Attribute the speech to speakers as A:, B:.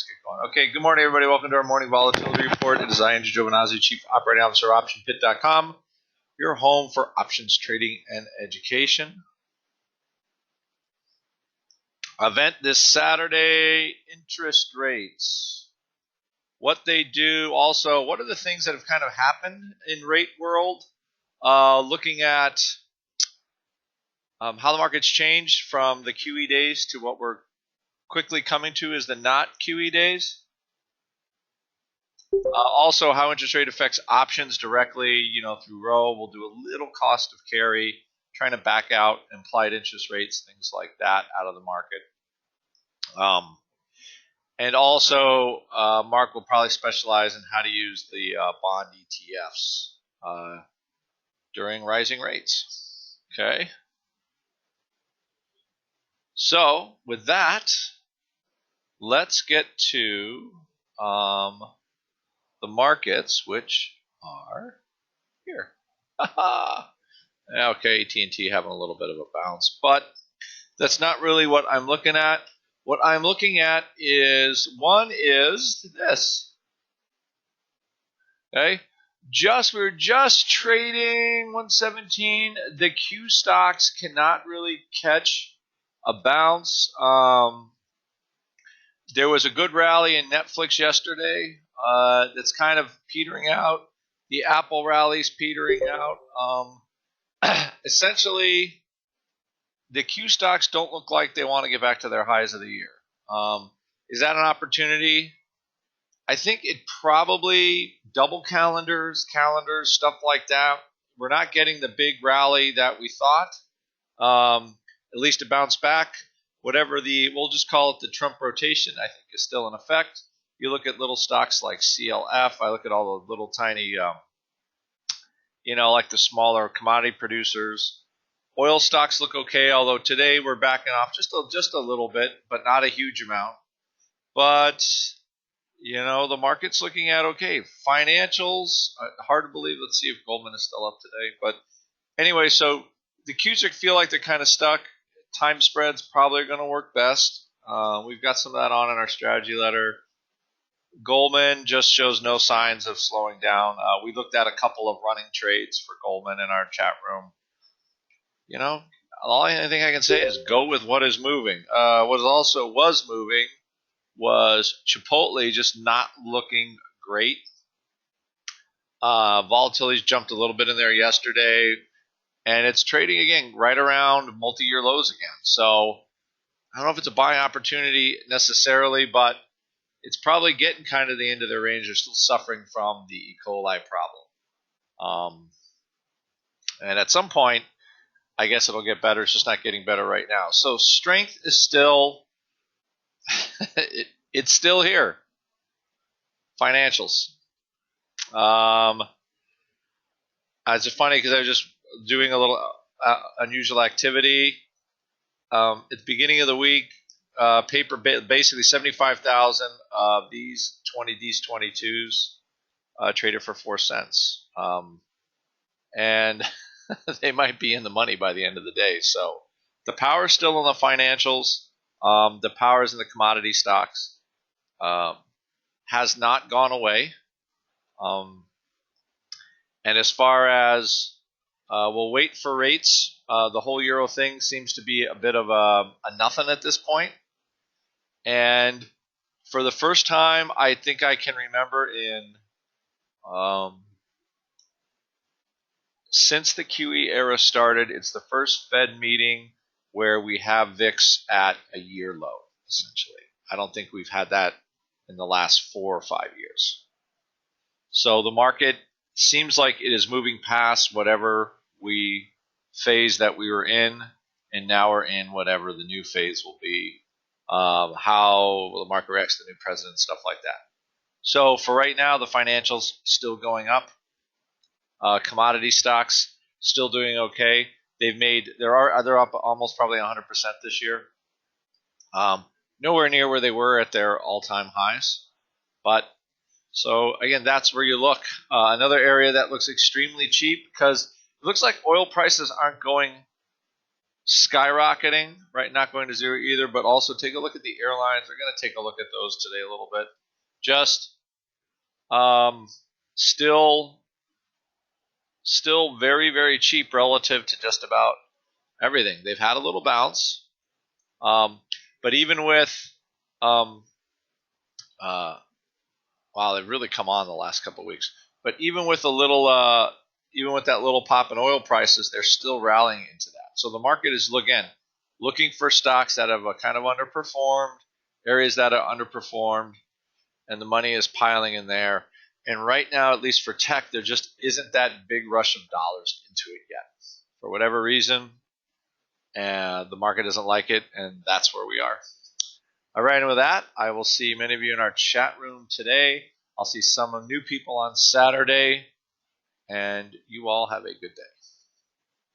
A: let's get going. Okay, good morning, everybody. Welcome to our morning volatility report. It is I, Andrew Giovinazzi, Chief Operating Officer, OptionPit.com, your home for options trading and education. Event this Saturday, interest rates. What they do, also, what are the things that have kind of happened in rate world? Looking at how the market's changed from the QE days to what we're quickly coming to is the not QE days. Also, how interest rate affects options directly, through Rho. We'll do a little cost of carry, trying to back out implied interest rates, things like that out of the market. And also, Mark will probably specialize in how to use the bond ETFs during rising rates. Okay. So, with that, let's get to the markets, which are here. Okay, AT&T having a little bit of a bounce, but that's not really what I'm looking at. What I'm looking at is, one is this. Okay, we're just trading 117. The Q stocks cannot really catch a bounce. There was a good rally in Netflix yesterday that's kind of petering out. The Apple rally's petering out. Essentially, the Q stocks don't look like they want to get back to their highs of the year. Is that an opportunity? I think it probably double calendars, stuff like that. We're not getting the big rally that we thought. At least to bounce back. Whatever we'll just call it the Trump rotation, I think is still in effect. You look at little stocks like CLF. I look at all the little tiny, like the smaller commodity producers. Oil stocks look okay, although today we're backing off just a little bit, but not a huge amount. But, the market's looking at okay. Financials, hard to believe. Let's see if Goldman is still up today. But anyway, so the Qs feel like they're kind of stuck. Time spreads probably are going to work best. We've got some of that on in our strategy letter. Goldman just shows no signs of slowing down. We looked at a couple of running trades for Goldman in our chat room. The only thing I can say is go with what is moving. What also was moving was Chipotle just not looking great. Volatility's jumped a little bit in there yesterday. And it's trading again right around multi-year lows again. So I don't know if it's a buying opportunity necessarily, but it's probably getting kind of the end of their range. They're still suffering from the E. coli problem. And at some point, I guess it'll get better. It's just not getting better right now. So strength is still it's still here. Financials. It's funny because I was just doing a little unusual activity. At the beginning of the week, paper basically 75,000 of these 22s traded for 4 cents. And they might be in the money by the end of the day. So the power is still in the financials. The power is in the commodity stocks. Has not gone away. And as far as we'll wait for rates. The whole euro thing seems to be a bit of a nothing at this point. And for the first time, I think I can remember since the QE era started, it's the first Fed meeting where we have VIX at a year low, essentially. I don't think we've had that in the last 4 or 5 years. So the market seems like it is moving past whatever phase that we were in, and now we're in whatever the new phase will be. How the market reacts to the new president, stuff like that. So for right now, the financials still going up. Commodity stocks still doing okay. They're up almost probably 100% this year. Nowhere near where they were at their all-time highs, but so again, that's where you look. Another area that looks extremely cheap because it looks like oil prices aren't going skyrocketing, right? Not going to zero either, but also take a look at the airlines. We're going to take a look at those today a little bit. Just still very, very cheap relative to just about everything. They've had a little bounce, but even with wow, they've really come on the last couple of weeks. But even with even with that little pop in oil prices, they're still rallying into that. So the market is looking for stocks that have kind of underperformed, areas that are underperformed, and the money is piling in there. And right now, at least for tech, there just isn't that big rush of dollars into it yet. For whatever reason, and the market doesn't like it, and that's where we are. All right, and with that, I will see many of you in our chat room today. I'll see some new people on Saturday, and you all have a good day.